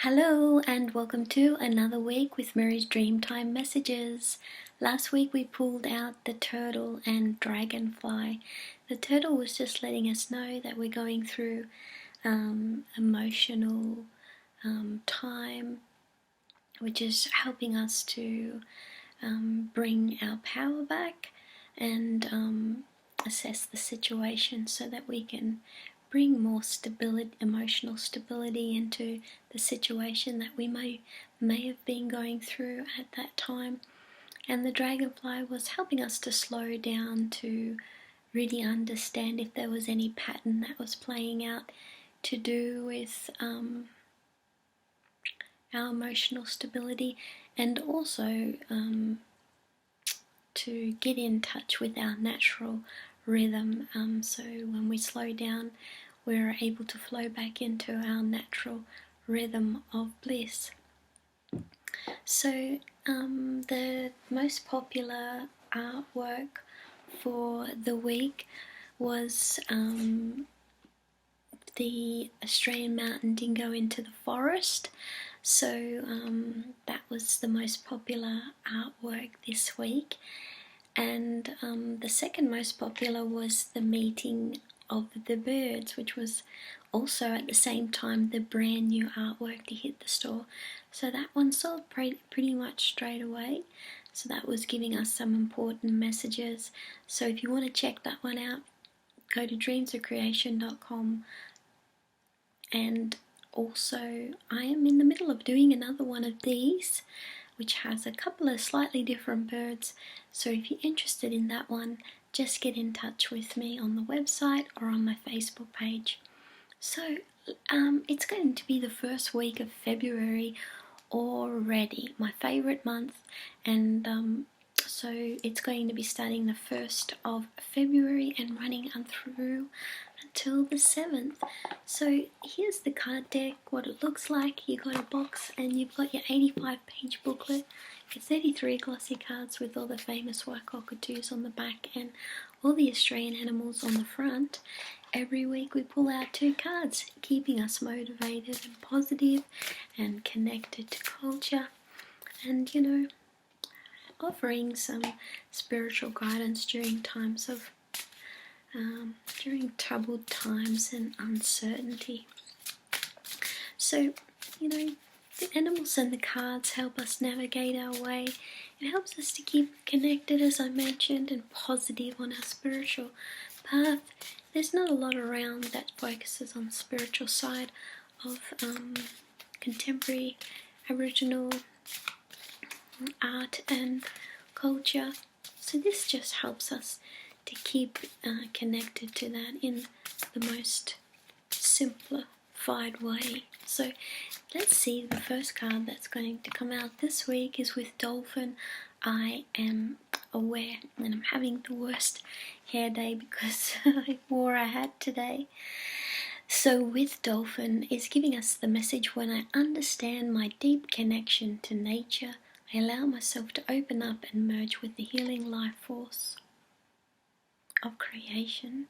Hello and welcome to another week with Mary's Dreamtime Messages. Last week we pulled out the turtle and dragonfly. The turtle was just letting us know that we're going through emotional time, which is helping us to bring our power back and assess the situation so that we can bring more stability, emotional stability into the situation that we may have been going through at that time. And the dragonfly was helping us to slow down, to really understand if there was any pattern that was playing out to do with our emotional stability, and also to get in touch with our natural rhythm. So when we slow down, we're able to flow back into our natural rhythm of bliss. So the most popular artwork for the week was the Australian mountain dingo into the forest. So that was the most popular artwork this week. And the second most popular was the meeting of the birds, which was also at the same time the brand new artwork to hit the store. So that one sold pretty much straight away. So that was giving us some important messages. So if you want to check that one out, go to dreamsofcreation.com. And also I am in the middle of doing another one of these, which has a couple of slightly different birds. So if you're interested in that one, just get in touch with me on the website or on my Facebook page. So it's going to be the first week of February already, my favourite month, and so it's going to be starting the 1st of February and running on through until the 7th. So here's the card deck, what it looks like. You got a box and you've got your 85-page booklet. It's 33 glossy cards with all the famous white cockatoos on the back and all the Australian animals on the front. Every week we pull out 2 cards, keeping us motivated and positive and connected to culture, and offering some spiritual guidance during times of during troubled times and uncertainty. So the animals and the cards help us navigate our way. It helps us to keep connected, as I mentioned, and positive on our spiritual path. There's not a lot around that focuses on the spiritual side of contemporary Aboriginal art and culture. So this just helps us to keep connected to that in the most simplified way. So let's see, the first card that's going to come out this week is with Dolphin. I am aware, and I'm having the worst hair day because I wore a hat today. So with Dolphin is giving us the message: when I understand my deep connection to nature, I allow myself to open up and merge with the healing life force of creation.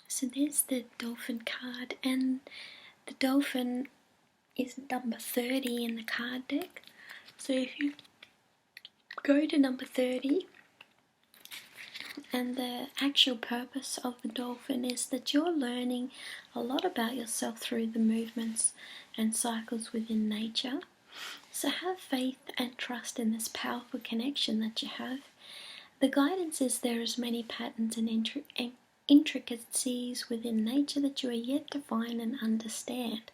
So there's the Dolphin card, and the Dolphin is number 30 in the card deck. So if you go to number 30, and the actual purpose of the Dolphin is that you're learning a lot about yourself through the movements and cycles within nature. So have faith and trust in this powerful connection that you have. The guidance is there is many patterns and intricacies within nature that you are yet to find and understand.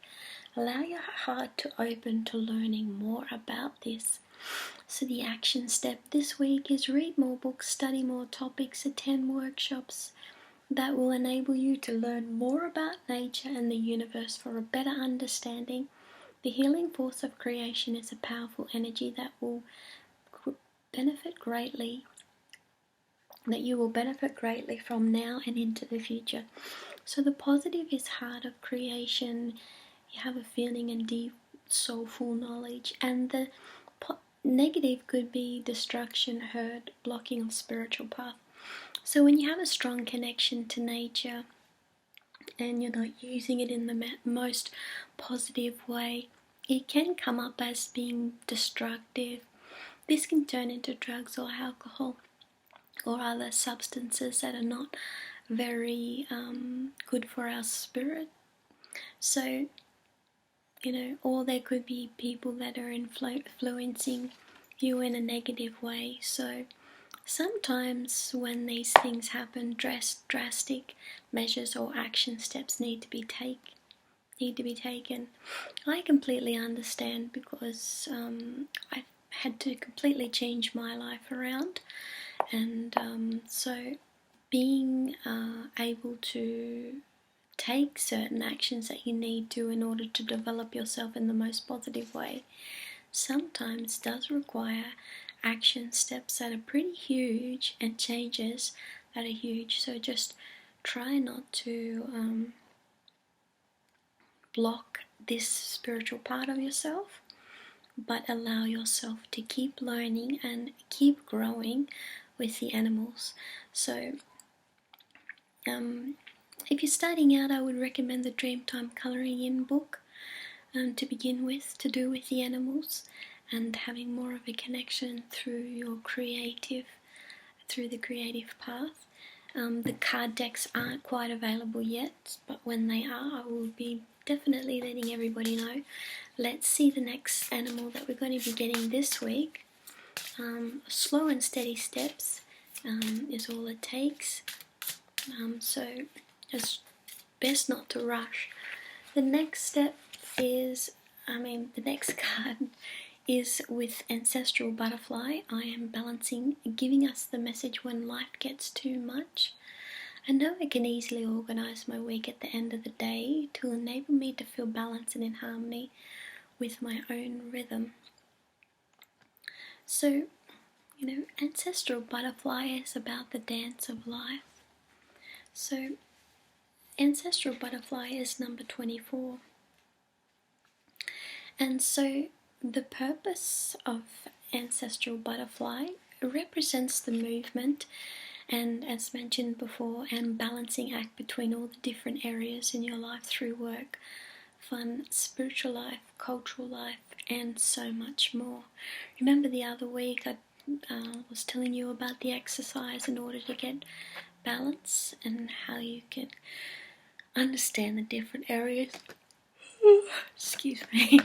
Allow your heart to open to learning more about this. So the action step this week is read more books, study more topics, attend workshops that will enable you to learn more about nature and the universe for a better understanding. The healing force of creation is a powerful energy that will benefit greatly, that you will benefit greatly from now and into the future. So the positive is heart of creation. You have a feeling and deep soulful knowledge, and the negative could be destruction, hurt, blocking of spiritual path. So when you have a strong connection to nature and you're not using it in the most positive way, it can come up as being destructive. This can turn into drugs or alcohol or other substances that are not very good for our spirit. So, or there could be people that are influencing you in a negative way. So sometimes when these things happen, drastic measures or action steps need to be taken. I completely understand, because I've had to completely change my life around, and so being able to take certain actions that you need to in order to develop yourself in the most positive way sometimes does require action steps that are pretty huge and changes that are huge. So just try not to block this spiritual part of yourself, but allow yourself to keep learning and keep growing with the animals. So if you're starting out, I would recommend the Dreamtime Colouring In book to begin with, to do with the animals and having more of a connection through the creative path. The card decks aren't quite available yet, but when they are, I will be definitely letting everybody know. Let's see the next animal that we're going to be getting this week. Slow and steady steps is all it takes. So it's best not to rush. The next step is, the next card is with Ancestral Butterfly. I am balancing, giving us the message when life gets too much. I know I can easily organise my week at the end of the day to enable me to feel balanced and in harmony with my own rhythm. So, Ancestral Butterfly is about the dance of life. So, Ancestral Butterfly is number 24. And so the purpose of Ancestral Butterfly represents the movement and, as mentioned before, and balancing act between all the different areas in your life through work, fun, spiritual life, cultural life, and so much more. Remember the other week I was telling you about the exercise in order to get balance and how you can understand the different areas. Excuse me.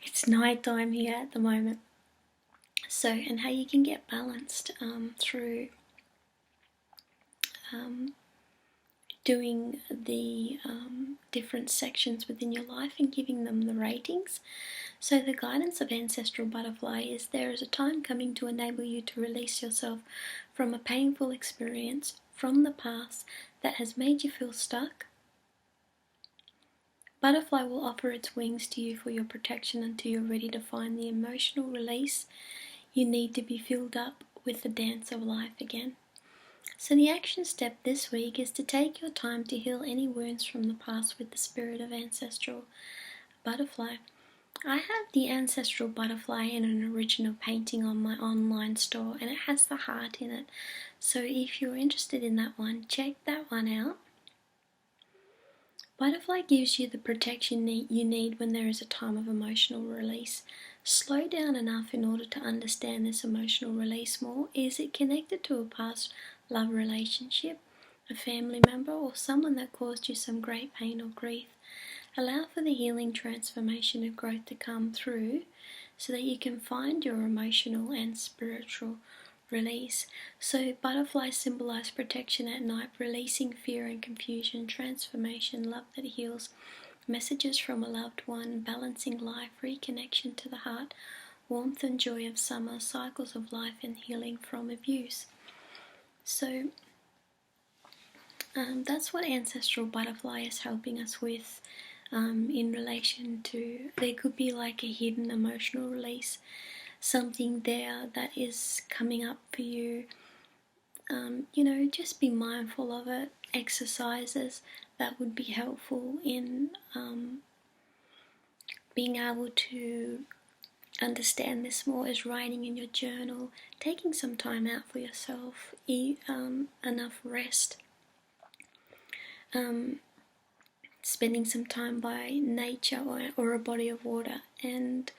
It's night time here at the moment. So, and how you can get balanced through doing the different sections within your life and giving them the ratings. So the guidance of Ancestral Butterfly is: there is a time coming to enable you to release yourself from a painful experience from the past that has made you feel stuck. Butterfly will offer its wings to you for your protection until you're ready to find the emotional release you need to be filled up with the dance of life again. So the action step this week is to take your time to heal any wounds from the past with the spirit of Ancestral Butterfly. I have the Ancestral Butterfly in an original painting on my online store, and it has the heart in it. So if you're interested in that one, check that one out. Butterfly gives you the protection you need when there is a time of emotional release. Slow down enough in order to understand this emotional release more. Is it connected to a past love relationship, a family member, or someone that caused you some great pain or grief? Allow for the healing, transformation, and growth to come through so that you can find your emotional and spiritual release. So butterflies symbolize protection at night, releasing fear and confusion, transformation, love that heals, messages from a loved one, balancing life, reconnection to the heart, warmth and joy of summer, cycles of life, and healing from abuse. So that's what Ancestral Butterfly is helping us with in relation to, there could be like a hidden emotional release, something there that is coming up for you. Just be mindful of it. Exercises that would be helpful in being able to understand this more is writing in your journal, taking some time out for yourself, enough rest. spending some time by nature or a body of water, and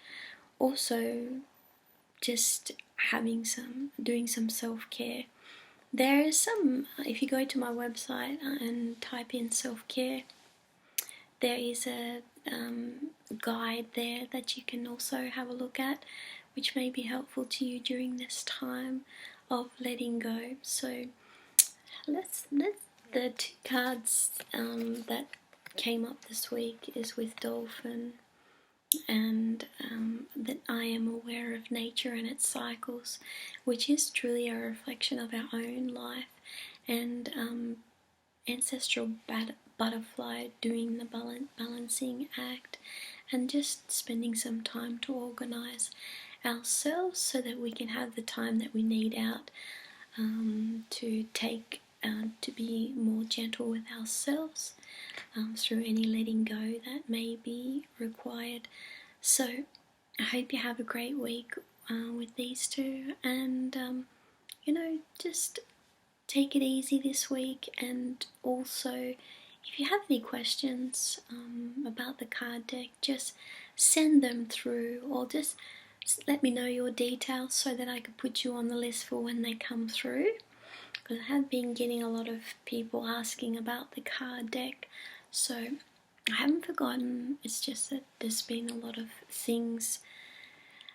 also just doing some self-care. There is some, if you go to my website and type in self-care, there is a guide there that you can also have a look at, which may be helpful to you during this time of letting go. So let's the two cards that came up this week is with Dolphin, and that I am aware of nature and its cycles, which is truly a reflection of our own life, and ancestral butterfly doing the balancing act, and just spending some time to organize ourselves so that we can have the time that we need out to take to be more gentle with ourselves through any letting go that may be required. So I hope you have a great week with these two, and just take it easy this week. And also, if you have any questions about the card deck, just send them through, or just let me know your details so that I could put you on the list for when they come through, because I have been getting a lot of people asking about the card deck, so I haven't forgotten. It's just that there's been a lot of things,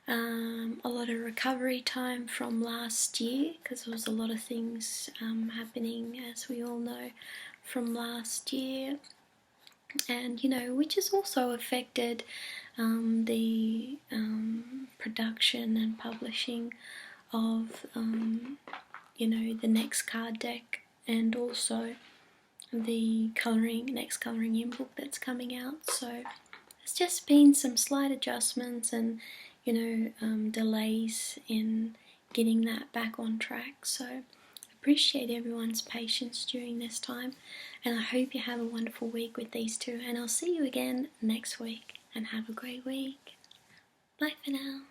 a lot of recovery time from last year, because there was a lot of things happening, as we all know, from last year, and which has also affected the production and publishing of the next card deck, and also the next colouring in book that's coming out. So there's just been some slight adjustments and delays in getting that back on track. So appreciate everyone's patience during this time, and I hope you have a wonderful week with these two, and I'll see you again next week, and have a great week. Bye for now.